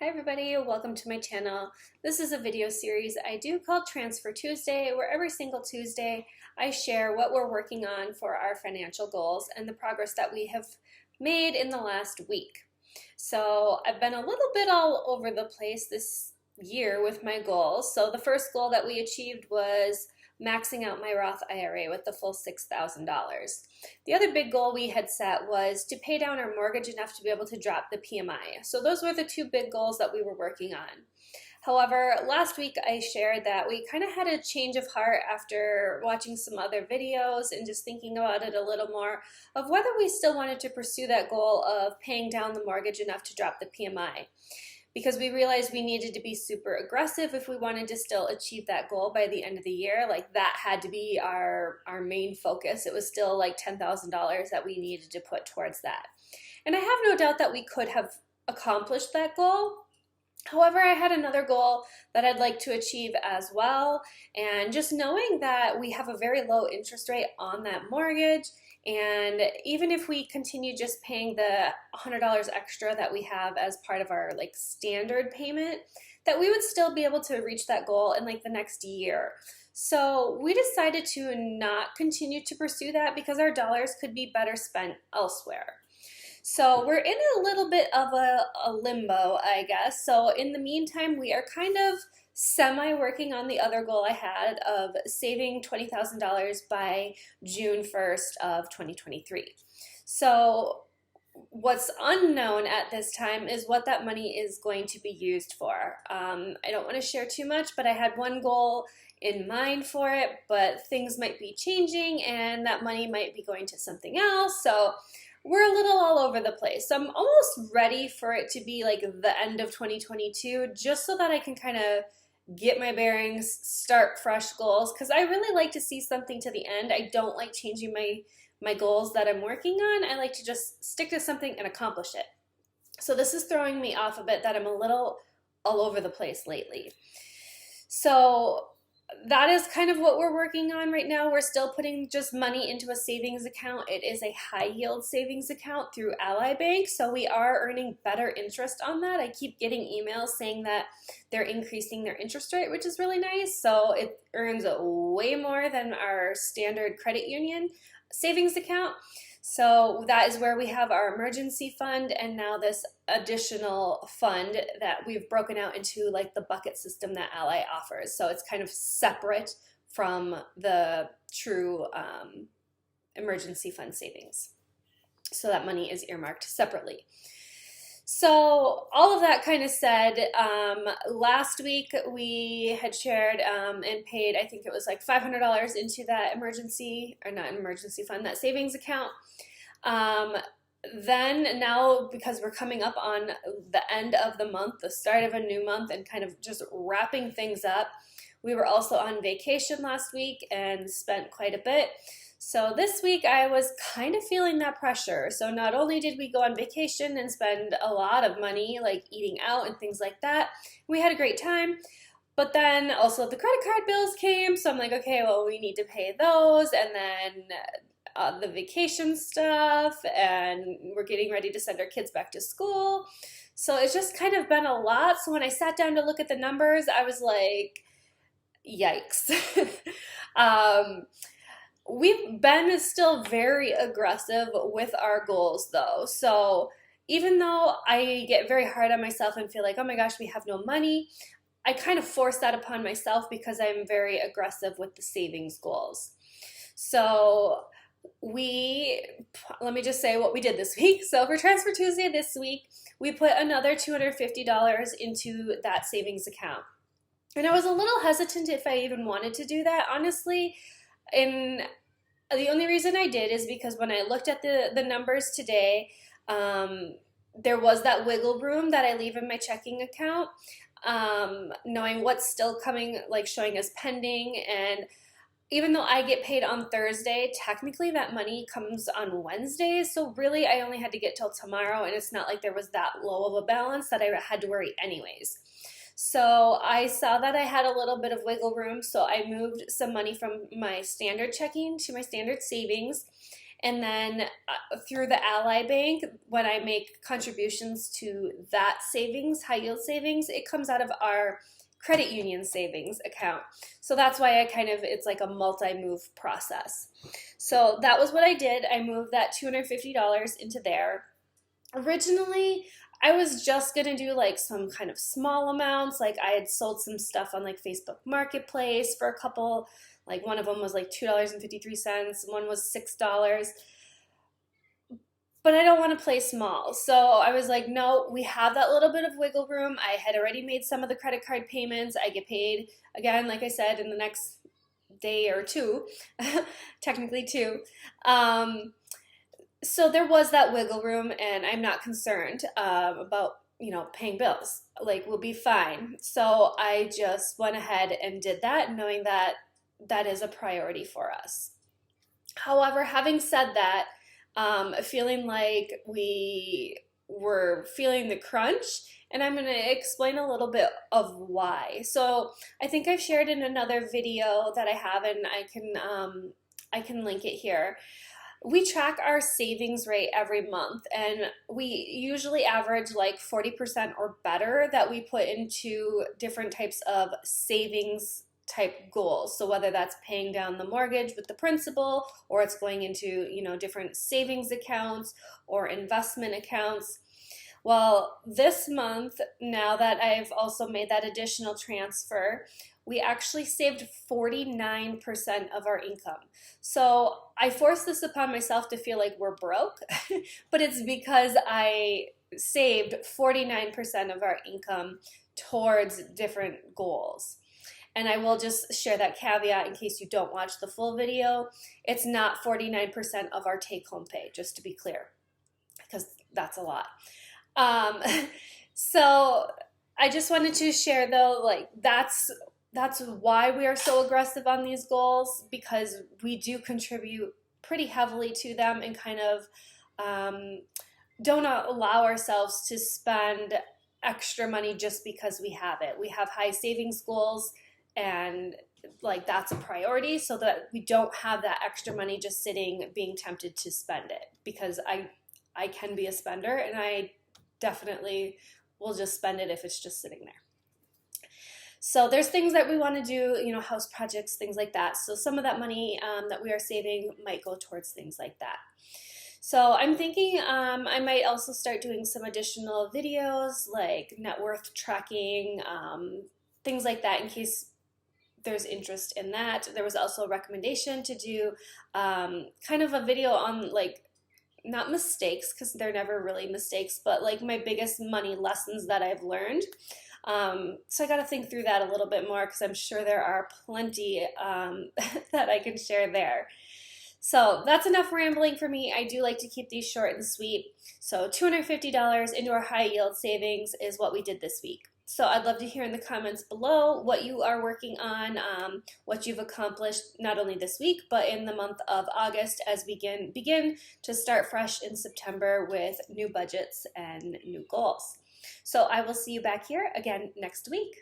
Hi everybody, welcome to my channel. This is a video series I do called Transfer Tuesday, where every single Tuesday I share what we're working on for our financial goals and the progress that we have made in the last week. So I've been a little bit all over the place this year with my goals. So the first goal that we achieved was maxing out my Roth IRA with the full $6,000. The other big goal we had set was to pay down our mortgage enough to be able to drop the PMI. So those were the two big goals that we were working on. However, last week I shared that we kind of had a change of heart after watching some other videos and just thinking about it a little more of whether we still wanted to pursue that goal of paying down the mortgage enough to drop the PMI, because we realized we needed to be super aggressive if we wanted to still achieve that goal by the end of the year. Like, that had to be our main focus. It was still like $10,000 that we needed to put towards that. And I have no doubt that we could have accomplished that goal. However, I had another goal that I'd like to achieve as well, and just knowing that we have a very low interest rate on that mortgage, and even if we continue just paying the $100 extra that we have as part of our like standard payment, that we would still be able to reach that goal in like the next year. So we decided to not continue to pursue that because our dollars could be better spent elsewhere. So we're in a little bit of a limbo, I guess. So in the meantime, we are kind of semi-working on the other goal I had of saving $20,000 by June 1st of 2023. So what's unknown at this time is what that money is going to be used for. I don't want to share too much, but I had one goal in mind for it, but things might be changing and that money might be going to something else. So we're a little all over the place. So I'm almost ready for it to be like the end of 2022, just so that I can kind of get my bearings, start fresh goals, because I really like to see something to the end. I don't like changing my goals that I'm working on. I like to just stick to something and accomplish it. So this is throwing me off a bit that I'm a little all over the place lately. So that is kind of what we're working on right now. We're still putting just money into a savings account. It is a high yield savings account through Ally Bank, so we are earning better interest on that. I keep getting emails saying that they're increasing their interest rate, which is really nice. So it earns way more than our standard credit union savings account. So that is where we have our emergency fund and now this additional fund that we've broken out into like the bucket system that Ally offers. So it's kind of separate from the true emergency fund savings. So that money is earmarked separately. So all of that kind of said, last week we had shared and paid, I think it was like $500 into that emergency, or not an emergency fund, that savings account. Then now, because we're coming up on the end of the month, the start of a new month, and kind of just wrapping things up, we were also on vacation last week and spent quite a bit. So this week I was kind of feeling that pressure. So not only did we go on vacation and spend a lot of money, like eating out and things like that, we had a great time, but then also the credit card bills came. So I'm like, okay, well, we need to pay those, and then the vacation stuff, and we're getting ready to send our kids back to school. So it's just kind of been a lot. So when I sat down to look at the numbers, I was like, yikes. We've been still very aggressive with our goals though. So even though I get very hard on myself and feel like, oh my gosh, we have no money, I kind of force that upon myself because I'm very aggressive with the savings goals. So let me just say what we did this week. So for Transfer Tuesday this week, we put another $250 into that savings account. And I was a little hesitant if I even wanted to do that, honestly. And the only reason I did is because when I looked at the numbers today, there was that wiggle room that I leave in my checking account, knowing what's still coming, like showing as pending. And even though I get paid on Thursday, technically that money comes on Wednesdays. So really I only had to get till tomorrow, and it's not like there was that low of a balance that I had to worry anyways. So I saw that I had a little bit of wiggle room, so I moved some money from my standard checking to my standard savings, And then through the Ally Bank, when I make contributions to that savings, high yield savings, it comes out of our credit union savings account. So that's why it's like a multi-move process. So that was what I did. I moved that $250 into there. Originally, I was just gonna do like some kind of small amounts. Like I had sold some stuff on like Facebook Marketplace for a couple, like one of them was like $2.53, one was $6. But I don't want to play small. So I was like, no, we have that little bit of wiggle room. I had already made some of the credit card payments. I get paid, again, like I said, in the next day or two, technically two. So there was that wiggle room, and I'm not concerned about, paying bills. Like, we'll be fine. So I just went ahead and did that, knowing that that is a priority for us. However, having said that, feeling like we were feeling the crunch, and I'm going to explain a little bit of why. So I think I've shared in another video that I have, and I can link it here. We track our savings rate every month, and we usually average like 40% or better that we put into different types of savings type goals. So whether that's paying down the mortgage with the principal, or it's going into, different savings accounts or investment accounts. Well, this month, now that I've also made that additional transfer, we actually saved 49% of our income. So I forced this upon myself to feel like we're broke, but it's because I saved 49% of our income towards different goals. And I will just share that caveat in case you don't watch the full video. It's not 49% of our take-home pay, just to be clear, because that's a lot. So I just wanted to share, though, like that's why we are so aggressive on these goals, because we do contribute pretty heavily to them, and kind of don't allow ourselves to spend extra money just because we have it. We have high savings goals, and like that's a priority, so that we don't have that extra money just sitting being tempted to spend it, because I can be a spender, and I definitely will just spend it if it's just sitting there. So there's things that we want to do, house projects, things like that. So some of that money that we are saving might go towards things like that. So I'm thinking I might also start doing some additional videos like net worth tracking, things like that, in case there's interest in that. There was also a recommendation to do kind of a video on like, not mistakes, because they're never really mistakes, but like my biggest money lessons that I've learned. So I got to think through that a little bit more, because I'm sure there are plenty that I can share there. So that's enough rambling for me. I do like to keep these short and sweet. So $250 into our high yield savings is what we did this week. So I'd love to hear in the comments below what you are working on, what you've accomplished not only this week, but in the month of August, as we begin to start fresh in September with new budgets and new goals. So I will see you back here again next week.